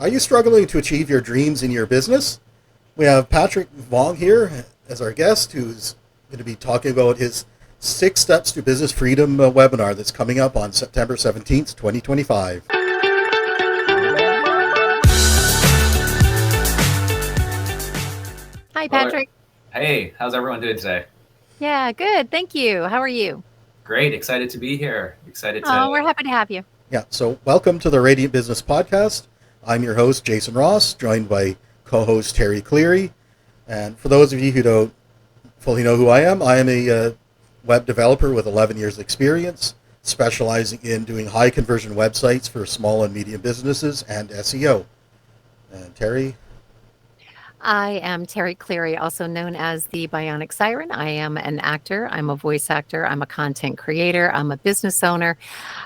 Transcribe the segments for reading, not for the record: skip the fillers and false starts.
Are you struggling to achieve your dreams in your business? We have Patrick Vuong here as our guest, who's going to be talking about his 6 Steps to Business Freedom webinar that's coming up on September 17th, 2025. Hi, Patrick. Hey, how's everyone doing today? Yeah, good. Thank you. How are you? Great. Excited to be here. We're happy to have you. Yeah, so welcome to the Radiant Business Podcast. I'm your host, Jason Ross, joined by co-host Terry Cleary. And for those of you who don't fully know who I am a web developer with 11 years experience, specializing in doing high conversion websites for small and medium businesses and SEO. And Terry? I am Terry Cleary, also known as the Bionic Siren. I am an actor. I'm a voice actor. I'm a content creator. I'm a business owner.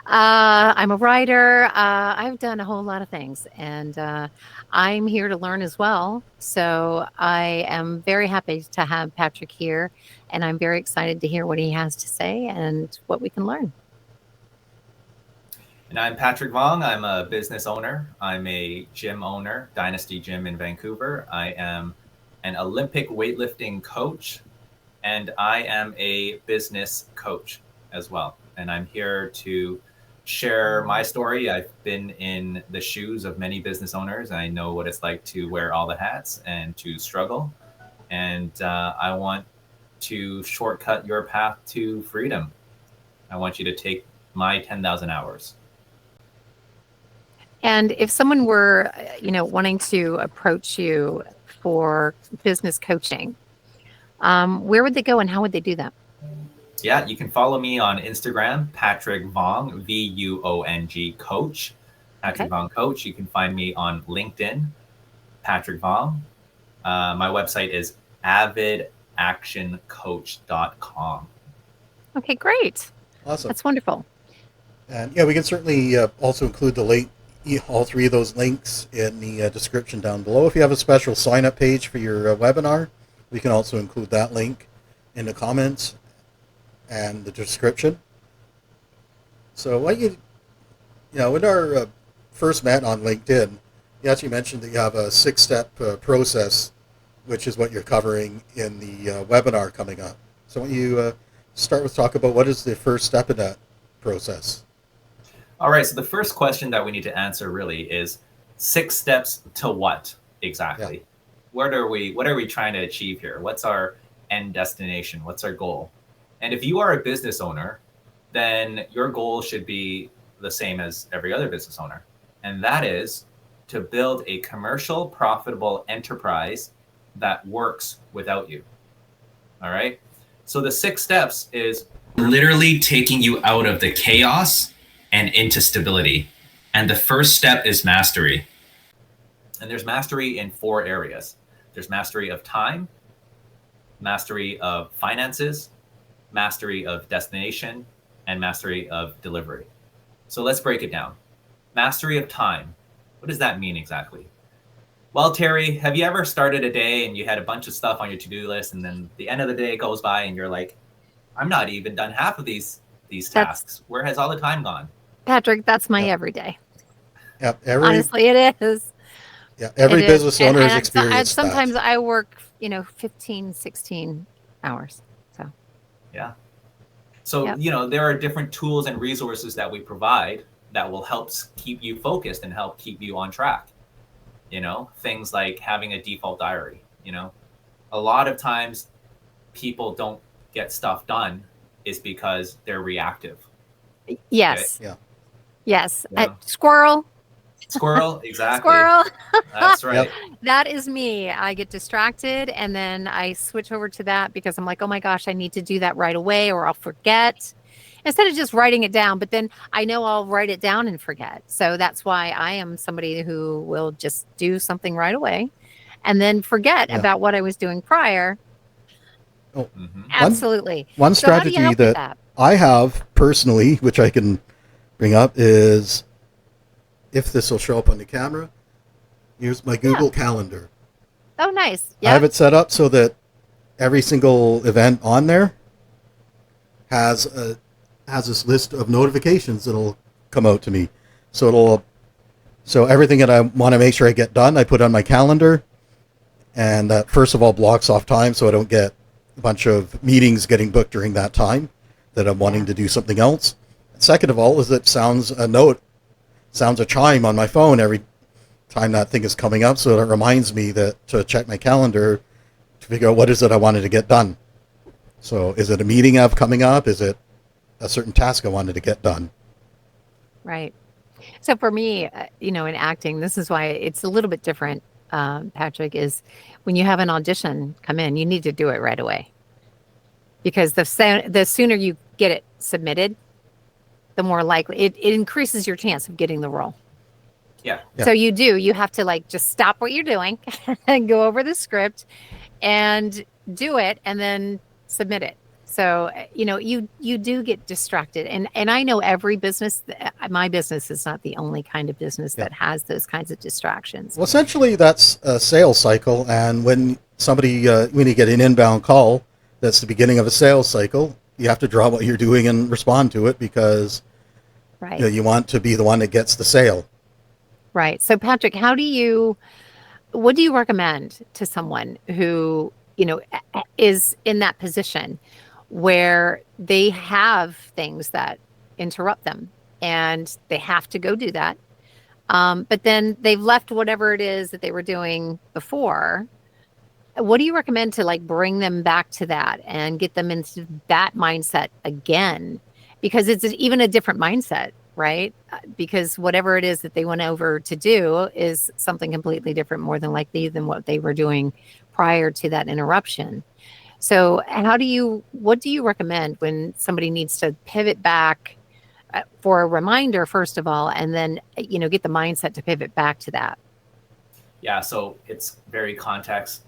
I'm a writer. I've done a whole lot of things, and I'm here to learn as well. So I am very happy to have Patrick here, and I'm very excited to hear what he has to say and what we can learn. And I'm Patrick Vuong. I'm a business owner. I'm a gym owner, Dynasty Gym in Vancouver. I am an Olympic weightlifting coach, and I am a business coach as well. And I'm here to share my story. I've been in the shoes of many business owners. I know what it's like to wear all the hats and to struggle. And I want to shortcut your path to freedom. I want you to take my 10,000 hours. And if someone were, wanting to approach you for business coaching, where would they go and how would they do that? Yeah, you can follow me on Instagram, Patrick Vuong, Vuong Coach, Patrick Vuong Coach. You can find me on LinkedIn, Patrick Vuong. My website is Avid actioncoach.com. Okay, great. Awesome. That's wonderful. And we can certainly also include all 3 of those links in the description down below. If you have a special sign-up page for your webinar, we can also include that link in the comments and the description. So when our first met on LinkedIn, you actually mentioned that you have a 6-step process, which is what you're covering in the webinar coming up. So why don't you start with talk about what is the first step in that process? All right, so the first question that we need to answer really is 6 steps to what exactly? Yeah. What are we trying to achieve here? What's our end destination? What's our goal? And if you are a business owner, then your goal should be the same as every other business owner. And that is to build a commercial, profitable enterprise that works without you. All right? So the 6 steps is literally taking you out of the chaos and into stability. And the first step is mastery. And there's mastery in 4 areas. There's mastery of time, mastery of finances, mastery of destination, and mastery of delivery. So let's break it down. Mastery of time. What does that mean exactly? Well, Terry, have you ever started a day and you had a bunch of stuff on your to-do list, and then the end of the day goes by and you're like, I'm not even done half of these tasks. Where has all the time gone? Patrick, that's my everyday. Yeah, honestly, it is. Yeah, every business owner has experienced sometimes that. I work, 15, 16 hours. So. Yeah. So, there are different tools and resources that we provide that will help keep you focused and help keep you on track. Things like having a default diary. A lot of times people don't get stuff done is because they're reactive. Yes. Okay? Yeah. Yes. Squirrel, exactly. Squirrel. That's right. Yep. That is me. I get distracted and then I switch over to that because I'm like, oh my gosh, I need to do that right away or I'll forget. Instead of just writing it down, but then I know I'll write it down and forget. So that's why I am somebody who will just do something right away and then forget about what I was doing prior. Oh, absolutely. One strategy that I have personally, which I can bring up, is if this will show up on the camera, here's my Google Calendar. Oh, nice. I have it set up so that every single event on there has this list of notifications that'll come out to me. So it'll So everything that I want to make sure I get done, I put on my calendar. And that, first of all, blocks off time so I don't get a bunch of meetings getting booked during that time that I'm wanting to do something else. Second of all, is it sounds a chime on my phone every time that thing is coming up, so it reminds me that to check my calendar to figure out what is it I wanted to get done. So is it a meeting I have coming up? Is it a certain task I wanted to get done? Right. So for me, in acting, this is why it's a little bit different, Patrick, is when you have an audition come in, you need to do it right away. Because the sooner you get it submitted, the more likely it increases your chance of getting the role. Yeah. So you have to just stop what you're doing and go over the script and do it and then submit it. So, you do get distracted. And I know every business, my business is not the only kind of business that has those kinds of distractions. Well, essentially that's a sales cycle. And when when you get an inbound call, that's the beginning of a sales cycle. You have to draw what you're doing and respond to it because right. You want to be the one that gets the sale. Right. So Patrick, what do you recommend to someone who, is in that position where they have things that interrupt them and they have to go do that? But then they've left whatever it is that they were doing before. What do you recommend to bring them back to that and get them into that mindset again? Because it's even a different mindset, right? Because whatever it is that they went over to do is something completely different, more than likely, than what they were doing prior to that interruption. So what do you recommend when somebody needs to pivot back for a reminder, first of all, and then, get the mindset to pivot back to that? Yeah. So it's very context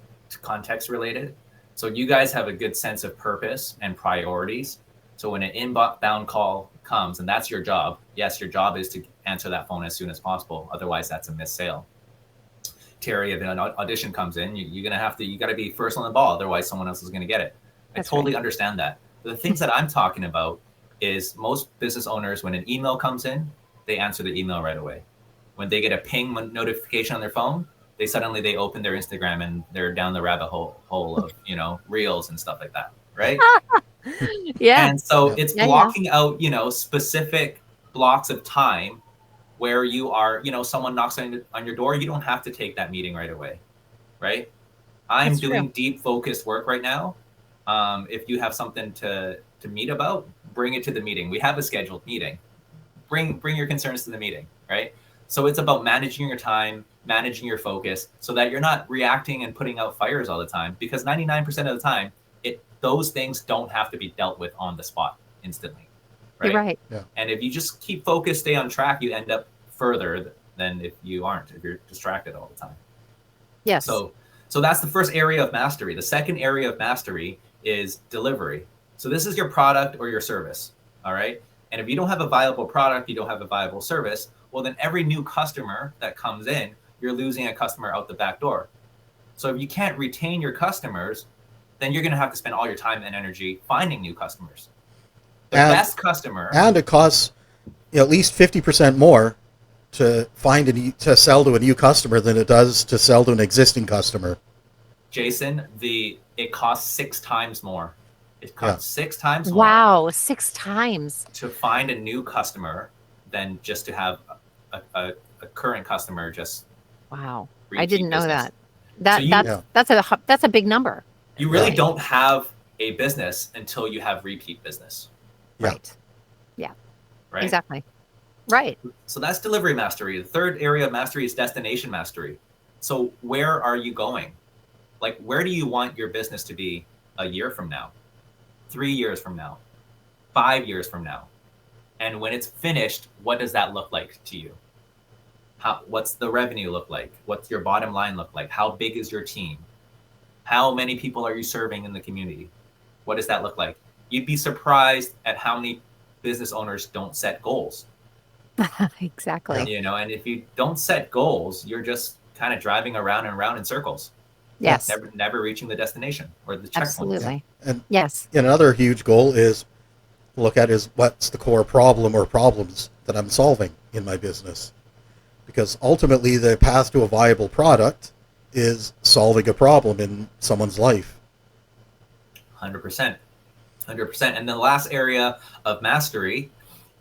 related. So you guys have a good sense of purpose and priorities. So when an inbound call comes, and that's your job, yes, your job is to answer that phone as soon as possible. Otherwise, that's a missed sale. Terry, if an audition comes in, you got to be first on the ball. Otherwise, someone else is going to get it. That's I totally right. understand that. But the things that I'm talking about is most business owners, when an email comes in, they answer the email right away. When they get a ping notification on their phone, they open their Instagram and they're down the rabbit hole of, reels and stuff like that. Right. Yeah. And so it's blocking out, specific blocks of time where you are, someone knocks on your door. You don't have to take that meeting right away. Right. I'm That's doing true. deep focused work right now. If you have something to meet about, bring it to the meeting. We have a scheduled meeting. Bring your concerns to the meeting. Right. So it's about managing your time, managing your focus so that you're not reacting and putting out fires all the time, because 99% of the time, those things don't have to be dealt with on the spot instantly. Right. You're right. Yeah. And if you just keep focused, stay on track, you end up further than if you're distracted all the time. Yes. So that's the first area of mastery. The second area of mastery is delivery. So this is your product or your service. All right. And if you don't have a viable product, you don't have a viable service, well, then every new customer that comes in, you're losing a customer out the back door. So if you can't retain your customers, then you're going to have to spend all your time and energy finding new customers. The best customer. And it costs at least 50% more to to sell to a new customer than it does to sell to an existing customer. Jason, it costs 6 times more. It costs 6 times more. Wow, 6 times to find a new customer than just to have a current customer just. Wow, I didn't know business. that. That's a big number. You really don't have a business until you have repeat business. Yeah. Right. Yeah. Right. Exactly. Right. So that's delivery mastery. The third area of mastery is destination mastery. So where are you going? Where do you want your business to be a year from now, 3 years from now, 5 years from now? And when it's finished, what does that look like to you? What's the revenue look like? What's your bottom line look like? How big is your team? How many people are you serving in the community? What does that look like? You'd be surprised at how many business owners don't set goals. Exactly. And if you don't set goals, you're just kind of driving around and around in circles. Yes. Never reaching the destination or the checkpoint. Absolutely. And yes. Another huge goal is look at is what's the core problem or problems that I'm solving in my business. because ultimately the path to a viable product is solving a problem in someone's life. 100%. 100%. And the last area of mastery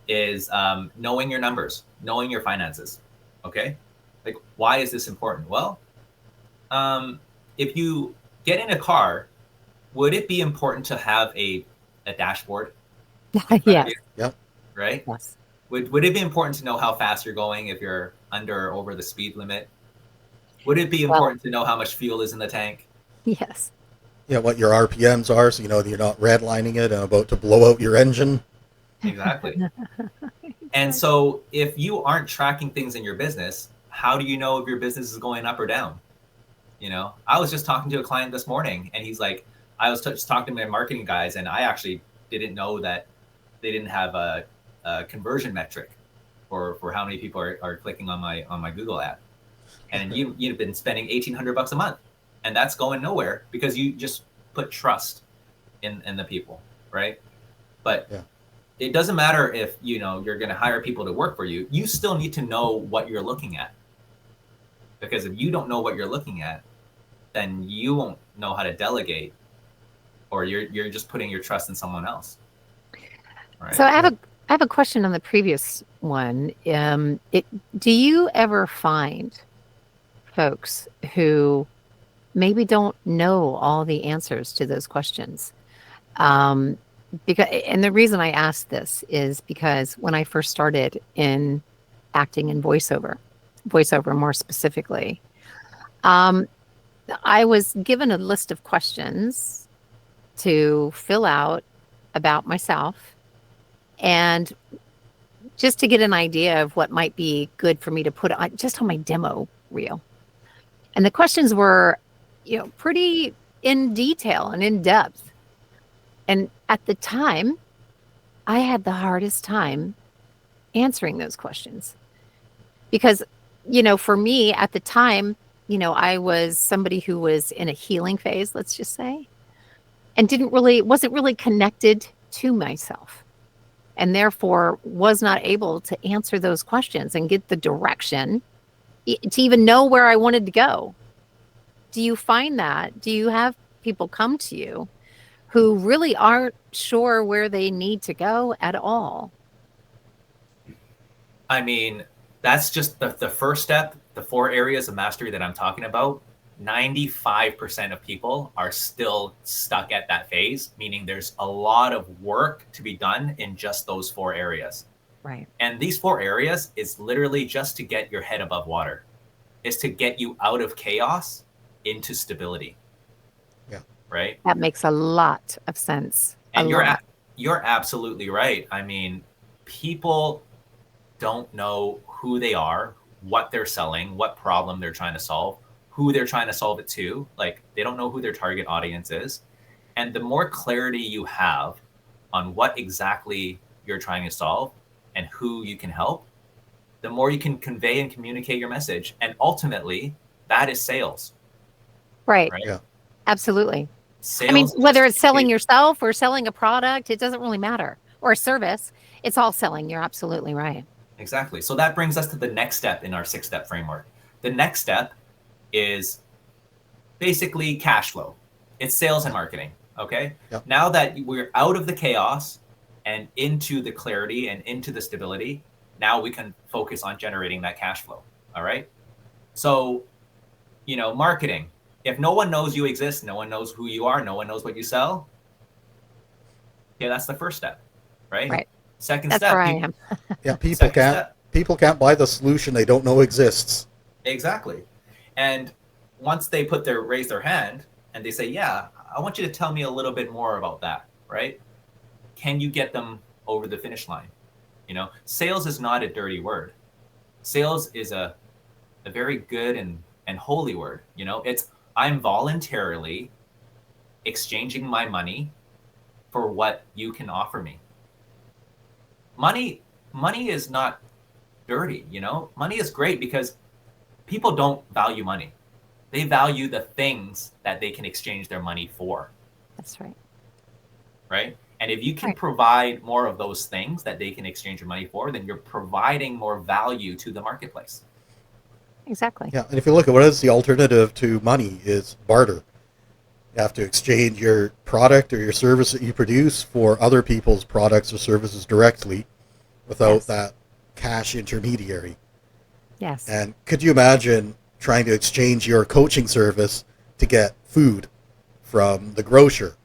is knowing your numbers, knowing your finances. Okay? Like, why is this important? Well, if you get in a car, would it be important to have a dashboard? Yes. Yep. Right? Yes. Would it be important to know how fast you're going if you're under or over the speed limit? Would it be important to know how much fuel is in the tank? Yes. Yeah, what your RPMs are, so you know that you're not redlining it and about to blow out your engine. Exactly. And so if you aren't tracking things in your business, how do you know if your business is going up or down? You know, I was just talking to a client this morning, and he's like, I was just talking to my marketing guys, and I actually didn't know that they didn't have a conversion metric for how many people are clicking on my Google ad. And you've been spending $1,800 a month, and that's going nowhere because you just put trust in the people, right? But Yeah. it doesn't matter if you're going to hire people to work for you. You still need to know what you're looking at, because if you don't know what you're looking at, then you won't know how to delegate, or you're just putting your trust in someone else. Right? So I have a question on the previous one. Do you ever find folks who maybe don't know all the answers to those questions? And the reason I ask this is because when I first started in acting in voiceover more specifically, I was given a list of questions to fill out about myself, and just to get an idea of what might be good for me to put on just on my demo reel. And the questions were, pretty in detail and in depth. And at the time, I had the hardest time answering those questions because, for me at the time, I was somebody who was in a healing phase, let's just say, and wasn't really connected to myself, and therefore was not able to answer those questions and get the direction to even know where I wanted to go. Do you find that? Do you have people come to you who really aren't sure where they need to go at all? I mean, that's just the first step, the 4 areas of mastery that I'm talking about. 95% of people are still stuck at that phase, meaning there's a lot of work to be done in just those 4 areas. Right. And these 4 areas is literally just to get your head above water. It's to get you out of chaos into stability. Yeah. Right? That makes a lot of sense. And you're absolutely right. I mean, people don't know who they are, what they're selling, what problem they're trying to solve, who they're trying to solve it to. Like, they don't know who their target audience is. And the more clarity you have on what exactly you're trying to solve and who you can help, the more you can convey and communicate your message. And ultimately, that is sales. Right. Yeah. Absolutely. Sales, I mean, whether it's selling yourself or selling a product, it doesn't really matter. Or a service, it's all selling. You're absolutely right. Exactly. So that brings us to the next step in our 6-step framework. The next step is basically cash flow. It's sales and marketing. Okay. Yep. Now that we're out of the chaos and into the clarity and into the stability, now we can focus on generating that cash flow. All right. So, marketing. If no one knows you exist, no one knows who you are, no one knows what you sell. Yeah, that's the first step. Right. Right. Second That's step. where I am. Yeah. People can't buy the solution they don't know exists. Exactly. And once they raise their hand and they say, yeah, I want you to tell me a little bit more about that, right? Can you get them over the finish line? Sales is not a dirty word. Sales is a very good and holy word. It's, I'm voluntarily exchanging my money for what you can offer me. Money is not dirty. Money is great because people don't value money. They value the things that they can exchange their money for. That's right. Right? And if you can provide more of those things that they can exchange your money for, then you're providing more value to the marketplace. Exactly. Yeah, and if you look at what is the alternative to money is barter. You have to exchange your product or your service that you produce for other people's products or services directly without Yes. that cash intermediary. Yes. And could you imagine trying to exchange your coaching service to get food from the grocer?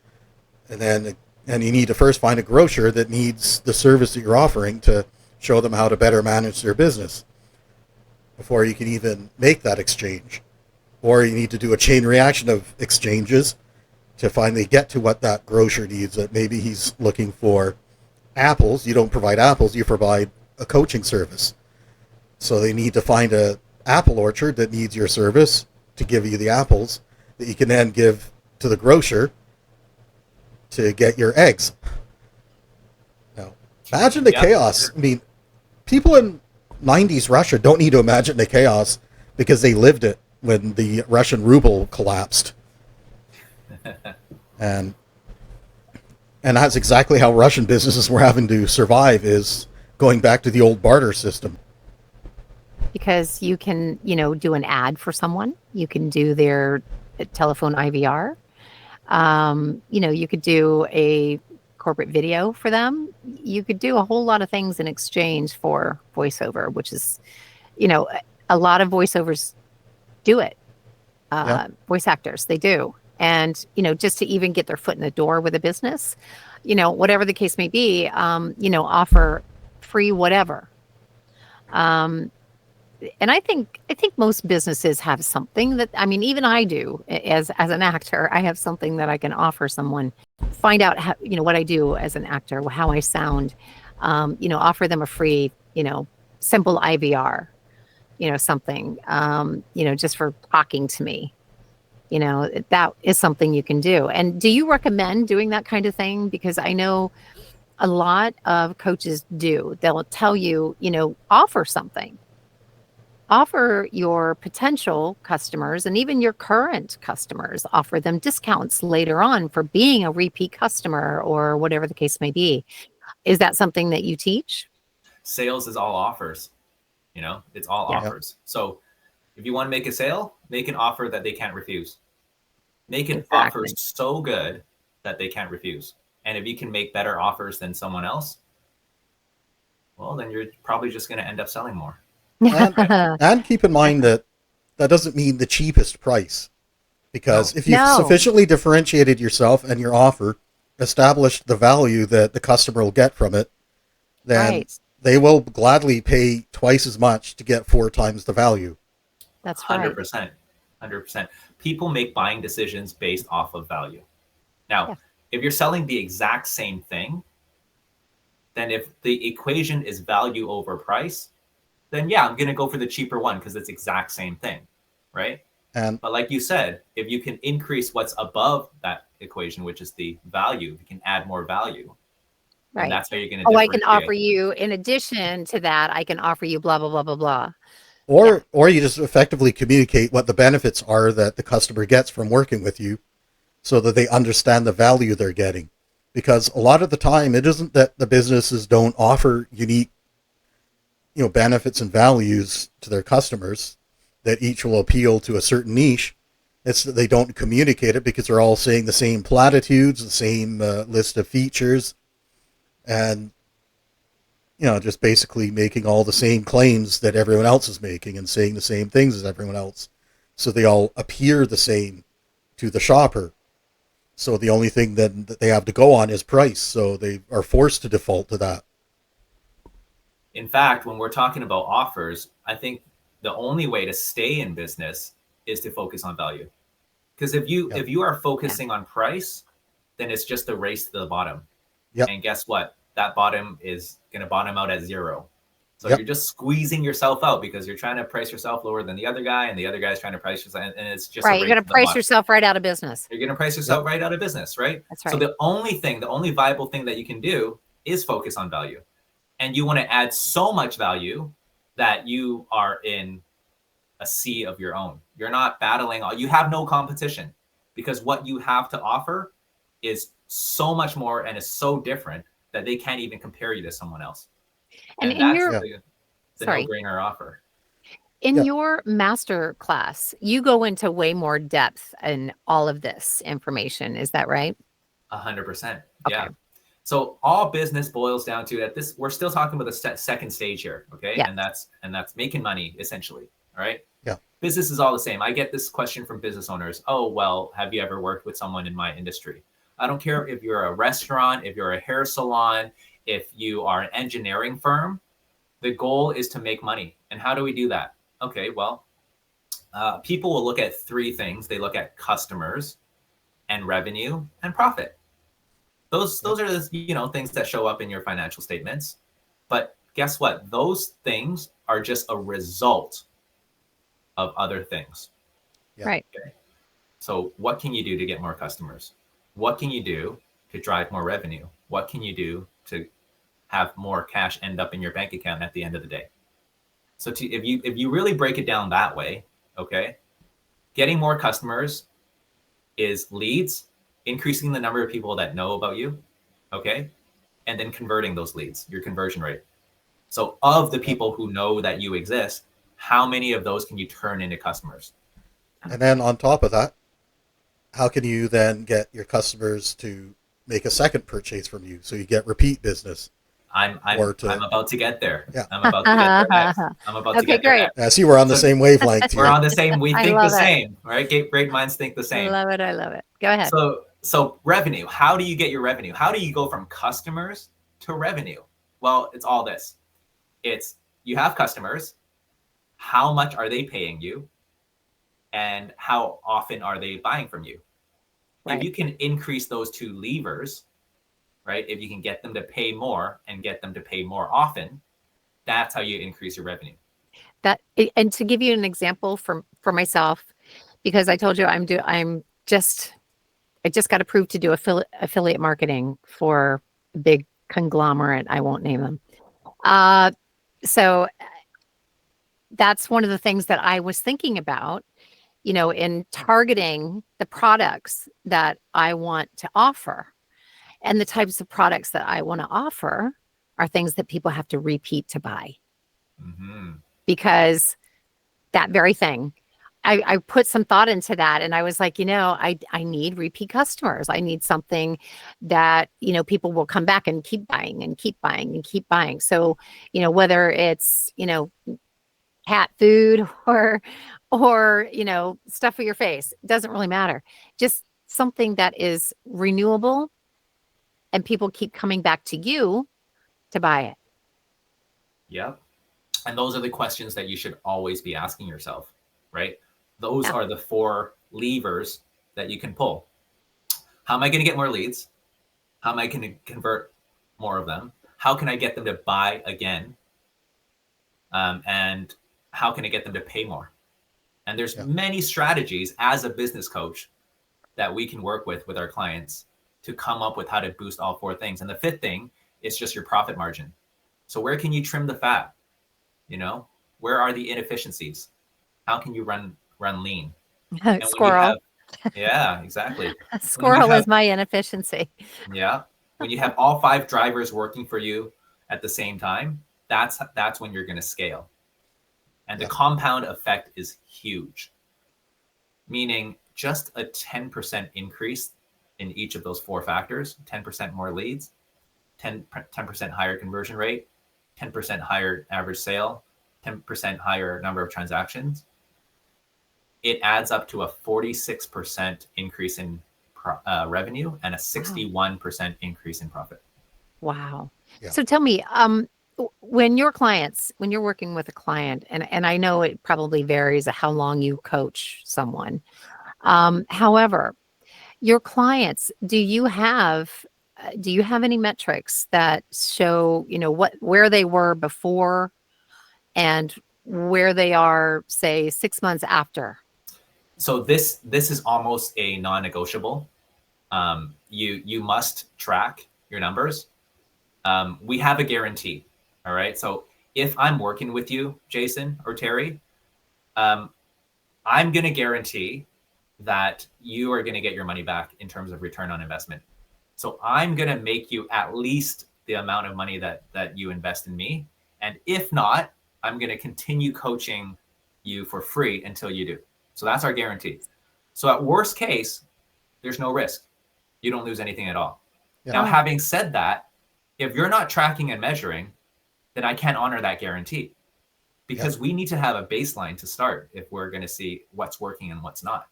And you need to first find a grocer that needs the service that you're offering to show them how to better manage their business before you can even make that exchange. Or you need to do a chain reaction of exchanges to finally get to what that grocer needs. That maybe he's looking for apples. You don't provide apples, you provide a coaching service. So they need to find a apple orchard that needs your service to give you the apples that you can then give to the grocer to get your eggs. Now, imagine the chaos. I mean, people in 90s Russia don't need to imagine the chaos because they lived it when the Russian ruble collapsed. and that's exactly how Russian businesses were having to survive, is going back to the old barter system. Because you can, do an ad for someone. You can do their telephone IVR. You could do a corporate video for them. You could do a whole lot of things in exchange for voiceover, which is, a lot of voiceovers do it. Yeah. Voice actors, they do. And, just to even get their foot in the door with a business, whatever the case may be, offer free whatever. And I think most businesses have something that, even I do as an actor. I have something that I can offer someone. Find out how, what I do as an actor, how I sound. Offer them a free, simple IVR. Something. Just for talking to me. That is something you can do. And do you recommend doing that kind of thing? Because I know a lot of coaches do. They'll tell you, offer something. Offer your potential customers and even your current customers, offer them discounts later on for being a repeat customer or whatever the case may be. Is that something that you teach? Sales is all offers. It's all offers. So if you want to make a sale, make an offer that they can't refuse. Make an offer so good that they can't refuse. And if you can make better offers than someone else, well, then you're probably just going to end up selling more. And keep in mind that doesn't mean the cheapest price. Because if you've sufficiently differentiated yourself and your offer, established the value that the customer will get from it, then they will gladly pay twice as much to get 4 times the value. That's right. 100%. People make buying decisions based off of value. Now, if you're selling the exact same thing, then if the equation is value over price, then I'm going to go for the cheaper one because it's exact same thing, right? But like you said, if you can increase what's above that equation, which is the value, you can add more value. Right. And that's how you're going to I can offer you, in addition to that, I can offer you blah, blah, blah, blah, blah. Or you just effectively communicate what the benefits are that the customer gets from working with you so that they understand the value they're getting. Because a lot of the time, it isn't that the businesses don't offer unique benefits and values to their customers that each will appeal to a certain niche. It's that they don't communicate it because they're all saying the same platitudes, the same list of features, and just basically making all the same claims that everyone else is making and saying the same things as everyone else. So they all appear the same to the shopper. So the only thing that they have to go on is price. So they are forced to default to that. In fact, when we're talking about offers, I think the only way to stay in business is to focus on value. Because if you are focusing on price, then it's just a race to the bottom. Yep. And guess what? That bottom is going to bottom out at 0. So you're just squeezing yourself out because you're trying to price yourself lower than the other guy, and the other guy's trying to price yourself, and it's just right. You're going to price yourself right out of business. You're going to price yourself right out of business, right? That's right. So the only viable thing that you can do is focus on value. And you want to add so much value that you are in a sea of your own. You're not battling. You have no competition because what you have to offer is so much more and is so different that they can't even compare you to someone else. And that's the no-brainer offer. In Yeah. your master class, you go into way more depth in all of this information. Is that right? 100%. Okay. Yeah. So all business boils down to at this. We're still talking about the second stage here, okay? Yeah. And that's making money essentially. All right. Yeah. Business is all the same. I get this question from business owners. Oh, well, have you ever worked with someone in my industry? I don't care if you're a restaurant, if you're a hair salon, if you are an engineering firm. The goal is to make money. And how do we do that? Okay, well, people will look at three things. They look at customers and revenue and profit. Those are the things that show up in your financial statements. But guess what? Those things are just a result of other things. Yeah. Right. Okay. So what can you do to get more customers? What can you do to drive more revenue? What can you do to have more cash end up in your bank account at the end of the day? So if you really break it down that way, okay, getting more customers is leads, increasing the number of people that know about you, okay, and then converting those leads, your conversion rate. So of the people who know that you exist, how many of those can you turn into customers? And then on top of that, how can you then get your customers to make a second purchase from you so you get repeat business? I'm about to get there. Yeah. I'm about to get there next. I'm about to Okay, get there great. next. I see we're on the same wavelength We're here. on the same. We I think the love it. same, right? Great minds think the I same. love it. I love it. Go ahead. So revenue. How do you get your revenue? How do you go from customers to revenue? Well, it's all this. It's you have customers. How much are they paying you? And how often are they buying from you? Right. If you can increase those two levers, right? If you can get them to pay more and get them to pay more often, that's how you increase your revenue. And to give you an example for myself, because I told you I just got approved to do affiliate marketing for a big conglomerate. I won't name them. So that's one of the things that I was thinking about, in targeting the products that I want to offer. And the types of products that I want to offer are things that people have to repeat to buy. Mm-hmm. Because that very thing, I put some thought into that, and I was like, I need repeat customers. I need something that, people will come back and keep buying and keep buying and keep buying. So, whether it's, cat food or, stuff for your face, it doesn't really matter. Just something that is renewable and people keep coming back to you to buy it. Yep. And those are the questions that you should always be asking yourself, right? Those are the four levers that you can pull. How am I going to get more leads? How am I going to convert more of them? How can I get them to buy again? And how can I get them to pay more? And there's many strategies as a business coach that we can work with our clients to come up with how to boost all four things. And the fifth thing is just your profit margin. So where can you trim the fat? Where are the inefficiencies? How can you run lean? And Squirrel. Yeah, exactly. Squirrel is my inefficiency. Yeah. When you have all five drivers working for you at the same time, that's when you're going to scale. And the compound effect is huge. Meaning just a 10% increase in each of those four factors, 10% more leads, 10% higher conversion rate, 10% higher average sale, 10% higher number of transactions, it adds up to a 46% increase in revenue and a 61% increase in profit. Wow. Yeah. So tell me, when you're working with a client, and I know it probably varies how long you coach someone. However, your clients, do you have any metrics that show, where they were before and where they are, say, 6 months after? So this is almost a non-negotiable. You must track your numbers. We have a guarantee. All right. So if I'm working with you, Jason or Terry, I'm going to guarantee that you are going to get your money back in terms of return on investment. So I'm going to make you at least the amount of money that you invest in me. And if not, I'm going to continue coaching you for free until you do. So that's our guarantee. So at worst case, there's no risk. You don't lose anything at all. Yeah. Now, having said that, if you're not tracking and measuring, then I can't honor that guarantee, because we need to have a baseline to start if we're going to see what's working and what's not.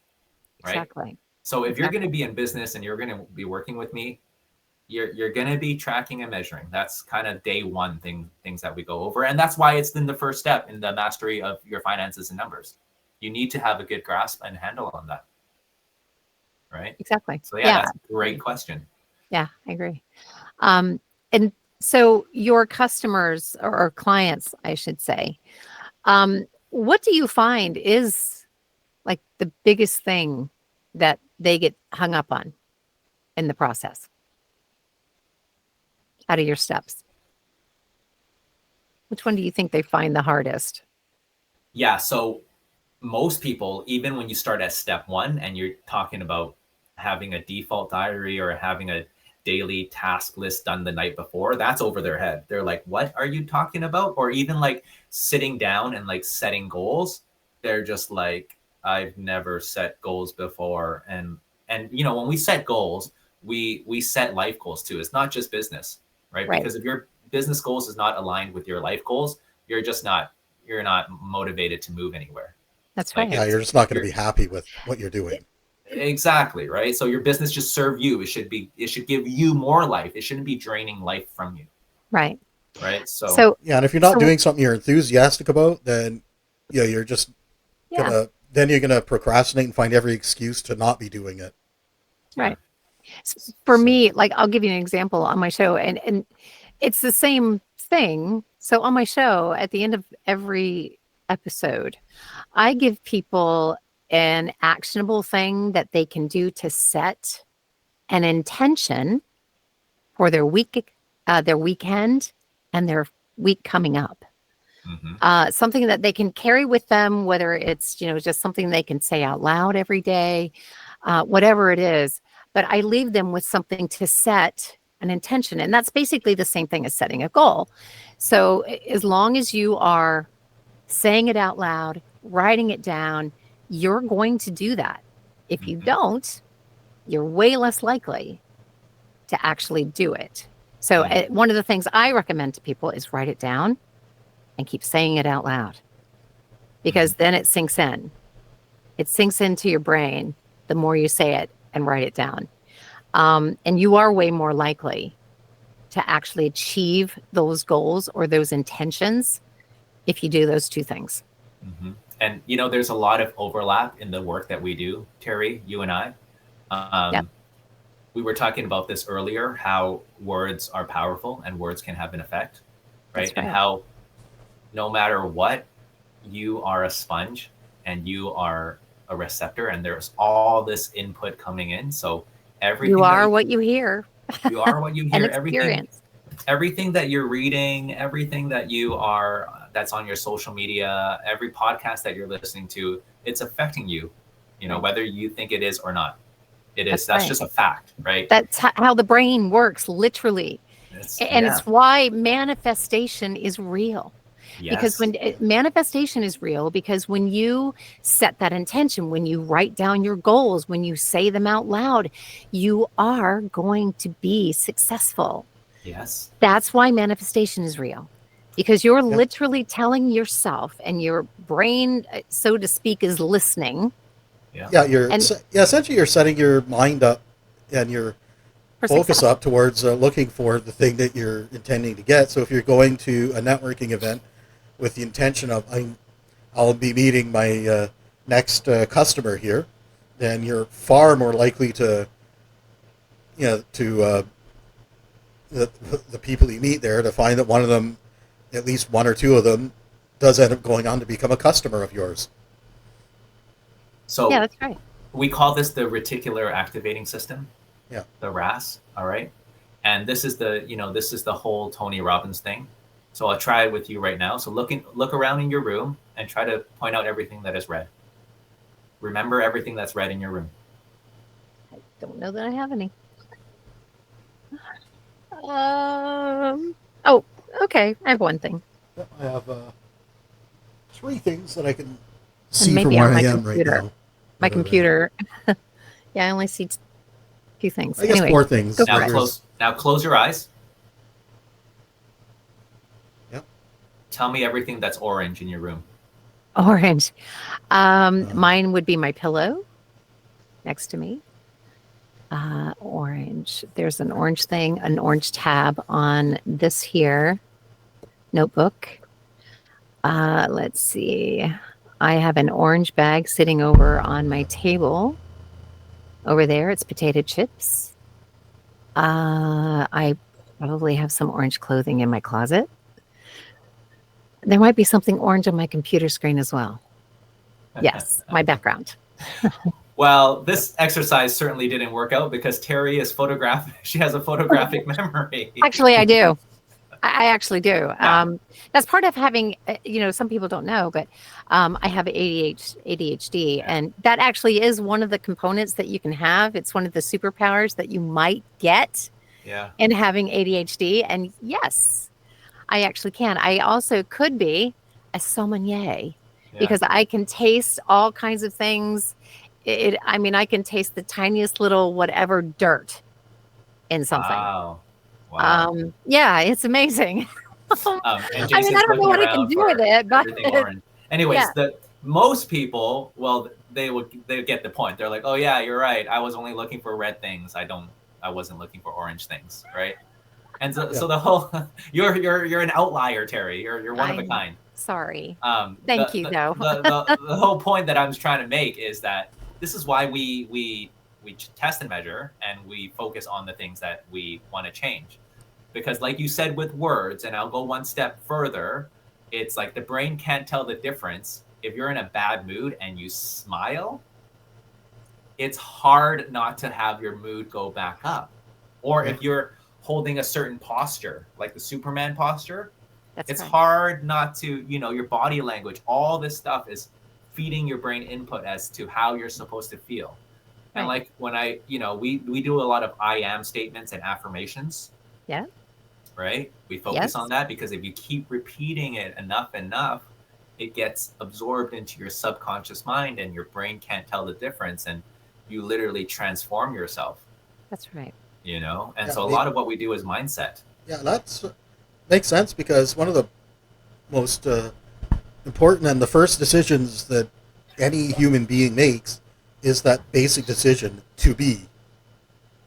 Right? Exactly. So if you're going to be in business and you're going to be working with me, you're going to be tracking and measuring. That's kind of day one things that we go over. And that's why it's in the first step in the mastery of your finances and numbers. You need to have a good grasp and handle on that. Right? Exactly. So that's a great question. Yeah, I agree. And so your customers or clients, I should say, what do you find is like the biggest thing that they get hung up on in the process out of your steps? Which one do you think they find the hardest? Yeah. So most people, even when you start at step one and you're talking about having a default diary or having a daily task list done the night before, that's over their head. They're like, what are you talking about? Or even like sitting down and like setting goals. They're just like, I've never set goals before. And you know, when we set goals, we set life goals too. It's not just business, right? Because if your business goals is not aligned with your life goals, you're not motivated to move anywhere. That's right. Yeah, you're just not going to be happy with what you're doing. Exactly, right? So your business just serve you. It should give you more life. It shouldn't be draining life from you. Right. Right. So yeah, and if you're not doing something you're enthusiastic about, then you're just then you're gonna procrastinate and find every excuse to not be doing it. Right. For me, like I'll give you an example on my show, and it's the same thing. So on my show, at the end of every episode, I give people an actionable thing that they can do to set an intention for their week, their weekend, and their week coming up. Mm-hmm. Something that they can carry with them, whether it's just something they can say out loud every day, whatever it is. But I leave them with something to set an intention, and that's basically the same thing as setting a goal. So as long as you are saying it out loud, writing it down, you're going to do that. If you don't, you're way less likely to actually do it. So one of the things I recommend to people is write it down and keep saying it out loud, because then it sinks in. It sinks into your brain the more you say it and write it down. And you are way more likely to actually achieve those goals or those intentions if you do those two things. Mm-hmm. And, there's a lot of overlap in the work that we do, Terry, you and I. We were talking about this earlier, how words are powerful and words can have an effect, right? And how no matter what, you are a sponge and you are a receptor, and there's all this input coming in. So everything you are what you hear. You are what you hear. And experience. Everything that you're reading, everything that you are, that's on your social media, every podcast that you're listening to, it's affecting you, whether you think it is or not. It is. That's just a fact, right? That's how the brain works, literally. It's why manifestation is real. Yes. Because when manifestation is real, because when you set that intention, when you write down your goals, when you say them out loud, you are going to be successful. Yes. That's why manifestation is real, because you're literally telling yourself, and your brain, so to speak, is listening. Essentially you're setting your mind up and your focus up towards looking for the thing that you're intending to get. So if you're going to a networking event with the intention of I'll be meeting my next customer here, then you're far more likely to the people you meet there, to find that one of them, at least one or two of them, does end up going on to become a customer of yours. So that's right. We call this the reticular activating system. Yeah. The RAS. All right. And this is the whole Tony Robbins thing. So I'll try it with you right now. So look around in your room and try to point out everything that is red. Remember everything that's red in your room. I don't know that I have any. Okay. I have one thing. I have 3 things that I can see maybe from on where I my am right computer. now. My But, computer. Yeah, I only see a few things. I guess Anyway, 4 things. go Now for it. close your eyes. Yep. Tell me everything that's orange in your room. Orange. Mine would be my pillow next to me. Orange. There's an orange thing, an orange tab on this here notebook. Let's see. I have an orange bag sitting over on my table. Over there, it's potato chips. I probably have some orange clothing in my closet. There might be something orange on my computer screen as well. Yes, my background. Well, this exercise certainly didn't work out because Terry is she has a photographic memory. Actually, I do. I actually do. Yeah. That's part of having, some people don't know, but I have ADHD, and that actually is one of the components that you can have. It's one of the superpowers that you might get in having ADHD. And yes, I actually can. I also could be a sommelier because I can taste all kinds of things. I can taste the tiniest little whatever dirt in something. Wow. Yeah, it's amazing. And I Jason's don't know what I can do with it, but everything orange. Anyways, most people, well, they get the point. They're like, oh yeah, you're right. I was only looking for red things. I wasn't looking for orange things, right? And so the whole you're an outlier, Terry. You're one of a kind. Sorry. Thank you, though. The whole point that I'm trying to make is that this is why we test and measure, and we focus on the things that we want to change. Because like you said with words, and I'll go one step further, it's like the brain can't tell the difference. If you're in a bad mood and you smile, it's hard not to have your mood go back up. Or if you're holding a certain posture, like the Superman posture, it's hard not to, your body language, all this stuff is feeding your brain input as to how you're supposed to feel. And like when we do a lot of I am statements and affirmations. Yeah. Right? We focus on that because if you keep repeating it enough, it gets absorbed into your subconscious mind and your brain can't tell the difference, and you literally transform yourself. That's right. And so a lot of what we do is mindset. Yeah, that's makes sense because one of the most important and the first decisions that any human being makes is that basic decision to be.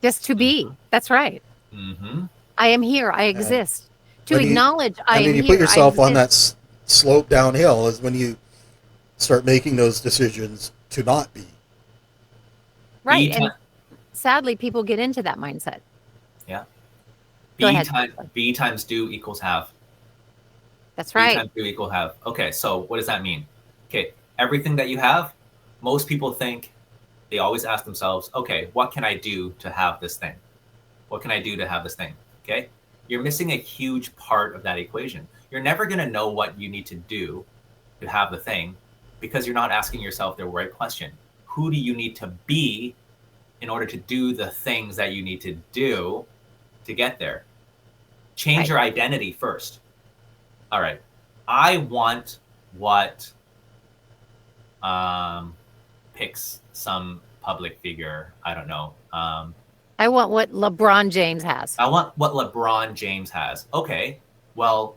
Just to be. That's right. Mm-hmm. I am here. I exist. To acknowledge I am here. And then you put yourself on that slope downhill is when you start making those decisions to not be. Right. And sadly, people get into that mindset. Yeah. Go ahead. B times do equals have. That's right. B times do equal have. Okay, so what does that mean? Okay, everything that you have, most people think, they always ask themselves, okay, what can I do to have this thing? What can I do to have this thing? Okay, you're missing a huge part of that equation. You're never going to know what you need to do to have the thing because you're not asking yourself the right question. Who do you need to be in order to do the things that you need to do to get there? Change your identity first. All right. I want what picks some public figure. I don't know. I want what LeBron James has. I want what LeBron James has. Okay. Well,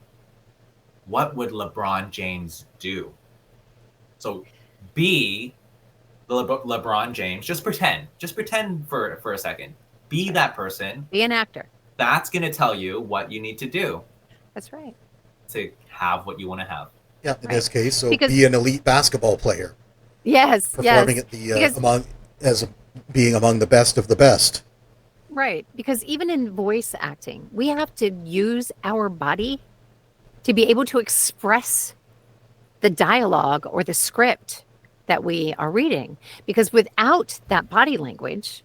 what would LeBron James do? So be the LeBron James. Just pretend for a second. Be that person. Be an actor. That's going to tell you what you need to do. That's right. To have what you want to have. Yeah, in this case, so be an elite basketball player. Yes, performing at the being among the best of the best. Right, because even in voice acting, we have to use our body to be able to express the dialogue or the script that we are reading. Because without that body language,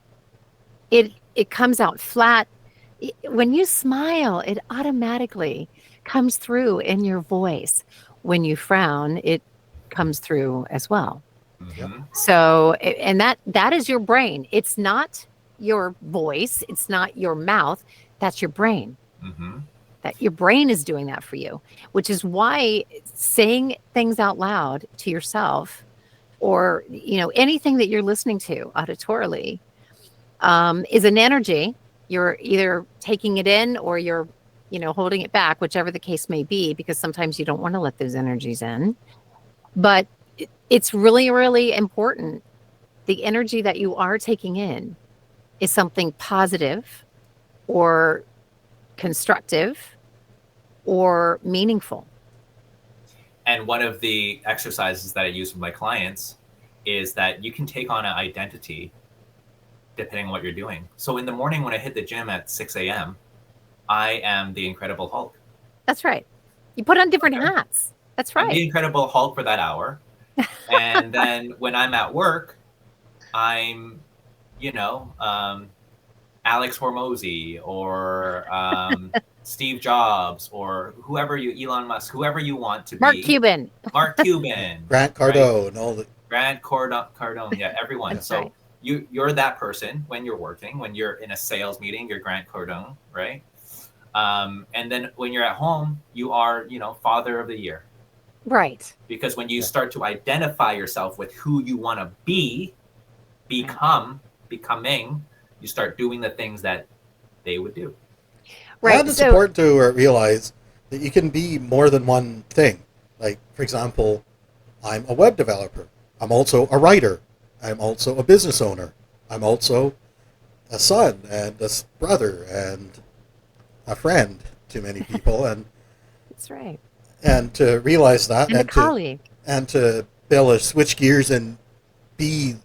it comes out flat. When you smile, it automatically comes through in your voice. When you frown, it comes through as well. Mm-hmm. So, and that is your brain. It's not your voice. It's not your mouth. That's your brain. Mm-hmm. That your brain is doing that for you, which is why saying things out loud to yourself or, anything that you're listening to auditorily, is an energy. You're either taking it in or you're, holding it back, whichever the case may be, because sometimes you don't want to let those energies in. But it's really, really important. The energy that you are taking in is something positive or constructive or meaningful. And one of the exercises that I use with my clients is that you can take on an identity depending on what you're doing. So in the morning when I hit the gym at 6 a.m., I am the Incredible Hulk. That's right. You put on different hats. That's right. I'm the Incredible Hulk for that hour. And then when I'm at work, I'm, Alex Hormozy or Steve Jobs or Elon Musk, whoever you want to Mark be. Cuban. Mark Cuban. Grant Cardone, all the Grant Cardone, yeah, everyone. That's so right. you're that person when you're working, when you're in a sales meeting, you're Grant Cardone, right? And then when you're at home, you are, Father of the Year. Right. Because when you start to identify yourself with who you want to becoming, you start doing the things that they would do. Right. And it's important to realize that you can be more than one thing. Like, for example, I'm a web developer. I'm also a writer. I'm also a business owner. I'm also a son and a brother and a friend to many people. And that's right. And to realize that, and a colleague. And to be able to switch gears and be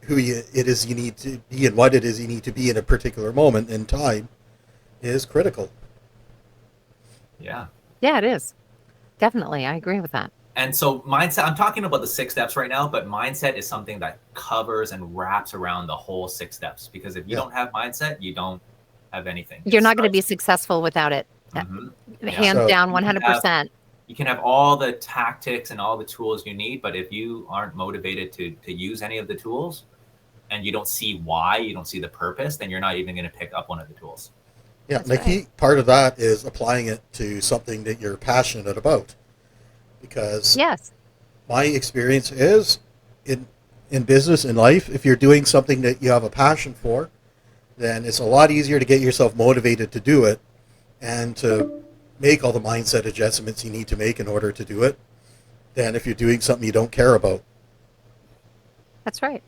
who it is you need to be and what it is you need to be in a particular moment in time is critical. Yeah. Yeah, it is. Definitely. I agree with that. And so mindset, I'm talking about the 6 steps right now, but mindset is something that covers and wraps around the whole 6 steps. Because if you don't have mindset, you don't have anything. You're not going to be successful without it. Mm-hmm. Hands down, 100%. You can have all the tactics and all the tools you need, but if you aren't motivated to use any of the tools and you don't see why, you don't see the purpose, then you're not even going to pick up one of the tools. Yeah, the key part of that is applying it to something that you're passionate about. Because my experience is in business, in life, if you're doing something that you have a passion for, then it's a lot easier to get yourself motivated to do it and to make all the mindset adjustments you need to make in order to do it than if you're doing something you don't care about. That's right.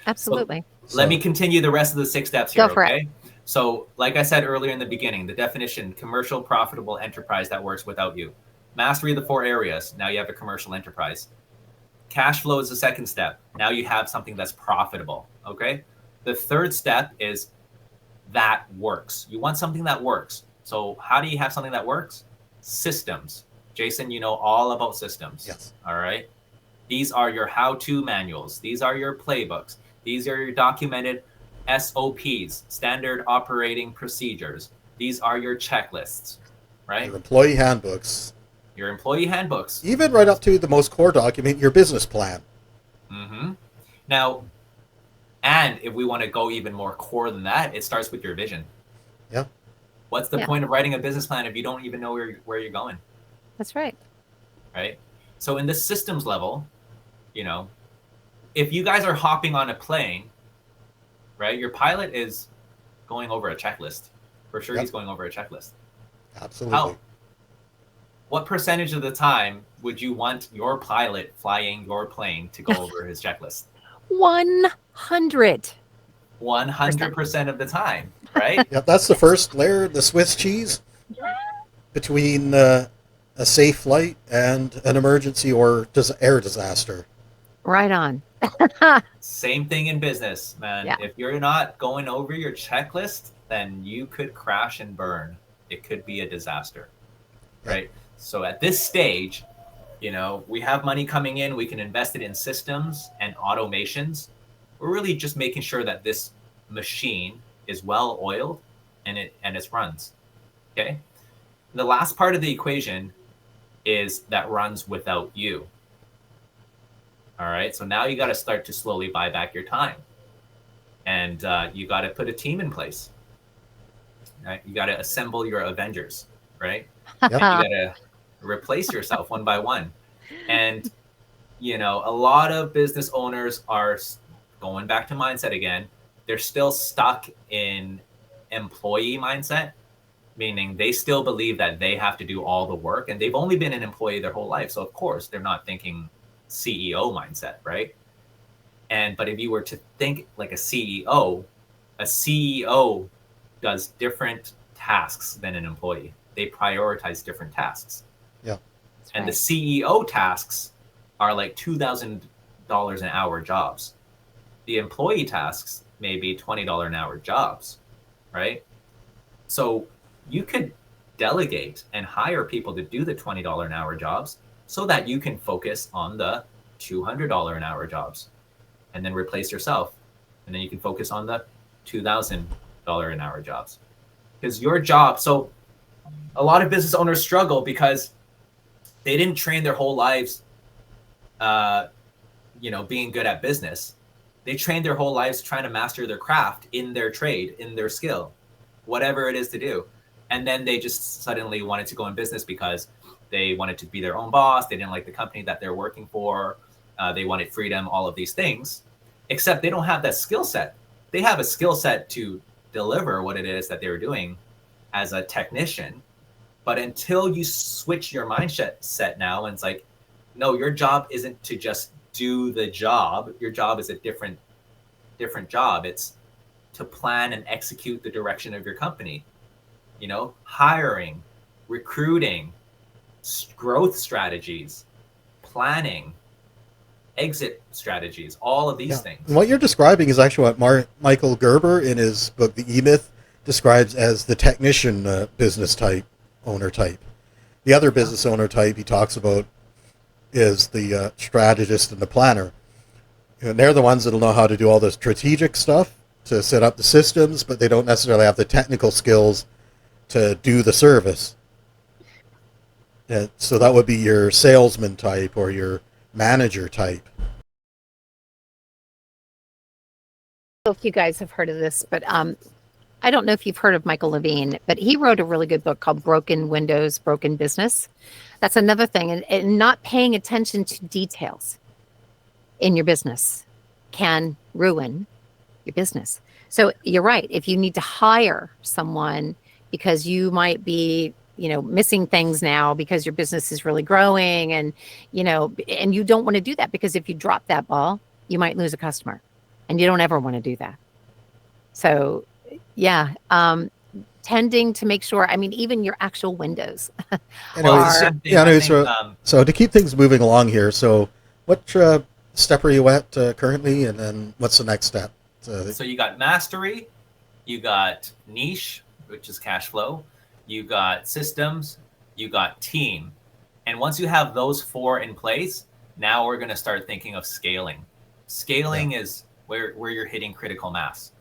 Absolutely. So, let me continue the rest of the 6 steps here. Go for it. So, like I said earlier in the beginning, the definition: commercial, profitable enterprise that works without you. Mastery of the 4 areas. Now you have a commercial enterprise. Cash flow is the 2nd step. Now you have something that's profitable. Okay. The 3rd step is that works. You want something that works. So how do you have something that works? Systems. Jason, you know all about systems. Yes. All right. These are your how-to manuals. These are your playbooks. These are your documented SOPs, standard operating procedures. These are your checklists, right? Your employee handbooks. Your employee handbooks. Even right up to the most core document, your business plan. Mm-hmm. Now, and if we want to go even more core than that, it starts with your vision. Yeah. What's the point of writing a business plan if you don't even know where you're going? That's right. Right. So in the systems level, if you guys are hopping on a plane, right, your pilot is going over a checklist. For sure, he's going over a checklist. Absolutely. What percentage of the time would you want your pilot flying your plane to go over his checklist? 100. 100% of the time, right? Yeah, that's the first layer, the Swiss cheese between a safe flight and an emergency or air disaster. Right on. Same thing in business, man. Yeah. If you're not going over your checklist, then you could crash and burn. It could be a disaster, right? So at this stage, we have money coming in. We can invest it in systems and automations. We're really just making sure that this machine is well oiled and it runs. Okay. The last part of the equation is that runs without you. All right. So now you got to start to slowly buy back your time, and you got to put a team in place. Right? You got to assemble your Avengers. Right. Yep. You got to replace yourself one by one, and a lot of business owners are going back to mindset again. They're still stuck in employee mindset, meaning they still believe that they have to do all the work, and they've only been an employee their whole life. So of course they're not thinking CEO mindset, right? But if you were to think like a CEO does different tasks than an employee. They prioritize different tasks. Yeah. And the CEO tasks are like $2,000 an hour jobs. The employee tasks may be $20 an hour jobs, right? So you could delegate and hire people to do the $20 an hour jobs so that you can focus on the $200 an hour jobs and then replace yourself. And then you can focus on the $2,000 an hour jobs. Because your job, so a lot of business owners struggle because they didn't train their whole lives, being good at business. They trained their whole lives trying to master their craft in their trade, in their skill, whatever it is to do. And then they just suddenly wanted to go in business because they wanted to be their own boss. They didn't like the company that they're working for. They wanted freedom, all of these things, except they don't have that skill set. They have a skill set to deliver what it is that they were doing as a technician. But until you switch your mindset now, and it's like, no, your job isn't to just do the job. Your job is a different job. It's to plan and execute the direction of your company. Hiring, recruiting, growth strategies, planning, exit strategies, all of these things. And what you're describing is actually what Michael Gerber in his book, The E-Myth, describes as the technician business owner type. The other business owner type he talks about is the strategist and the planner. And they're the ones that'll know how to do all the strategic stuff to set up the systems, but they don't necessarily have the technical skills to do the service. So that would be your salesman type or your manager type. I don't know if you guys have heard of this, but I don't know if you've heard of Michael Levine, but he wrote a really good book called Broken Windows, Broken Business. That's another thing. And not paying attention to details in your business can ruin your business. So you're right. If you need to hire someone because you might be, missing things now because your business is really growing and you don't want to do that, because if you drop that ball, you might lose a customer, and you don't ever want to do that. So yeah, tending to make sure, even your actual windows. So to keep things moving along here, so what step are you at currently, and then what's the next step? So you got mastery, you got niche, which is cash flow, you got systems, you got team. And once you have those four in place, now we're going to start thinking of scaling. Scaling is where you're hitting critical mass.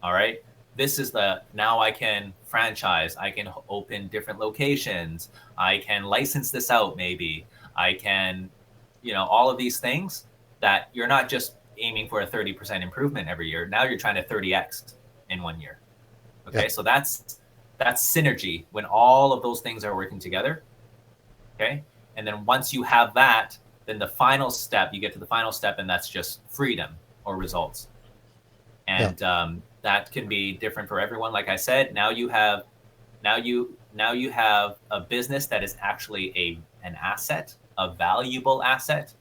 All right. This is now I can franchise, I can open different locations, I can license this out maybe, I can, all of these things that you're not just aiming for a 30% improvement every year. Now you're trying to 30x in 1 year. Okay. So that's synergy when all of those things are working together. Okay. And then once you have that, then the final step, you get to the final step, and that's just freedom or results. And that can be different for everyone. Like I said, now you have a business that is actually an asset, a valuable asset.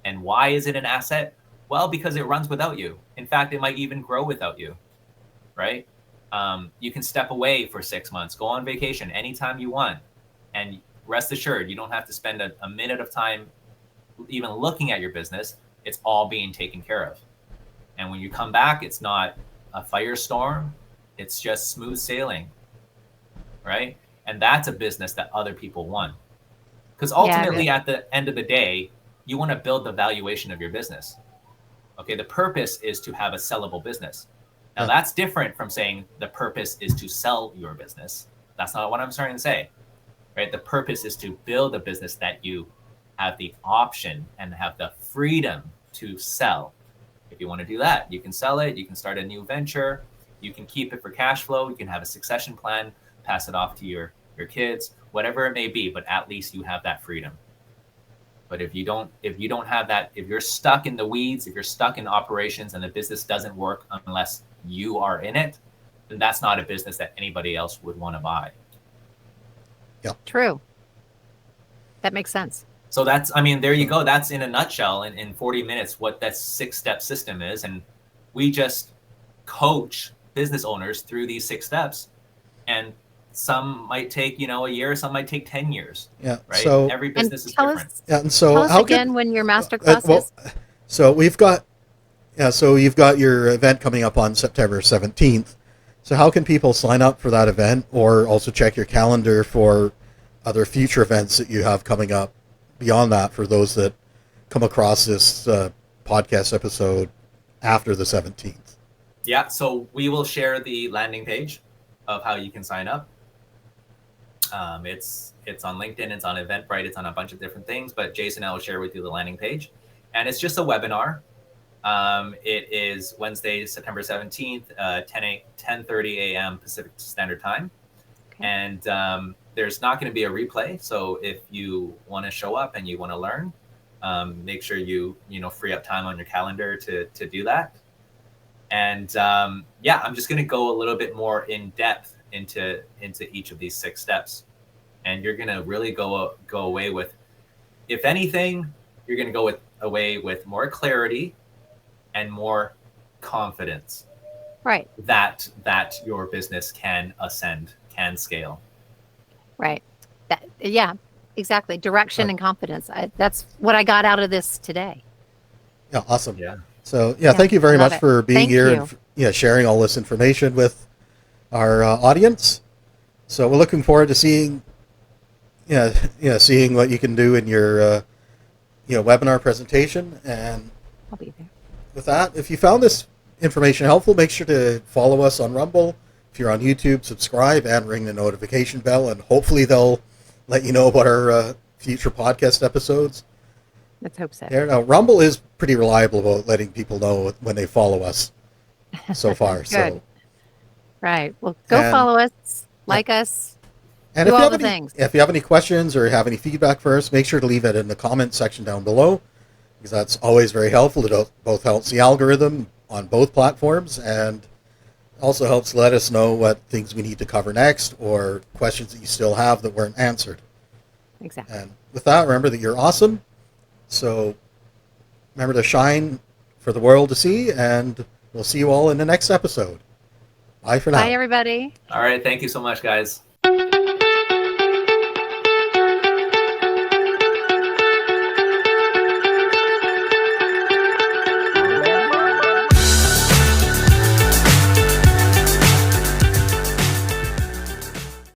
And why is it an asset? Well, because it runs without you. In fact, it might even grow without you, right? You can step away for 6 months, go on vacation anytime you want, and rest assured, you don't have to spend a minute of time even looking at your business. It's all being taken care of. And when you come back, it's not a firestorm, it's just smooth sailing, right? And that's a business that other people want. Because ultimately, at the end of the day, you want to build the valuation of your business. Okay, the purpose is to have a sellable business. Now, that's different from saying the purpose is to sell your business. That's not what I'm trying to say, right? The purpose is to build a business that you have the option and have the freedom to sell. If you want to do that, you can sell it. You can start a new venture. You can keep it for cash flow. You can have a succession plan, pass it off to your kids, whatever it may be, but at least you have that freedom. But if you don't have that, if you're stuck in the weeds, if you're stuck in operations and the business doesn't work unless you are in it, then that's not a business that anybody else would want to buy. Yeah. True. That makes sense. So that's, I mean, there you go. That's in a nutshell, in 40 minutes, what that 6-step system is. And we just coach business owners through these 6 steps. And some might take, a year, some might take 10 years. Yeah. Right. So every business is tell different. us, yeah, and so tell us how again can, when your master class is. so we've got, so you've got your event coming up on September 17th. So how can people sign up for that event, or also check your calendar for other future events that you have coming up beyond that, for those that come across this podcast episode after the 17th? Yeah, so we will share the landing page of how you can sign up. It's on LinkedIn, it's on Eventbrite, it's on a bunch of different things, but Jason and I will share with you the landing page. And it's just a webinar. It is Wednesday, September 17th, 10:30 a.m. Pacific Standard Time. Okay. And there's not going to be a replay. So if you want to show up and you want to learn, make sure you free up time on your calendar to do that. And yeah, I'm just going to go a little bit more in depth into each of these 6 steps. And you're going to really go away with, if anything, you're going to go away with more clarity and more confidence. Right. That your business can ascend, can scale. Right. Yeah, exactly. Direction and confidence. That's what I got out of this today. Yeah, awesome. Yeah. So thank you very much for being Thank here you. and sharing all this information with our audience. So we're looking forward to seeing what you can do in your webinar presentation. And I'll be there. with that, if you found this information helpful, make sure to follow us on Rumble. If you're on YouTube, subscribe and ring the notification bell, and hopefully they'll let you know about our future podcast episodes. Let's hope so. There, now, Rumble is pretty reliable about letting people know when they follow us so far. Good. So, Right. Well, go And- follow us, like us. and Do if you all have the any, things. if you have any questions or have any feedback for us, make sure to leave it in the comments section down below, because that's always very helpful. It both helps the algorithm on both platforms, and also helps let us know what things we need to cover next, or questions that you still have that weren't answered. Exactly. And with that, remember that you're awesome. So remember to shine for the world to see, and we'll see you all in the next episode. Bye for now. Bye, everybody. All right. Thank you so much, guys.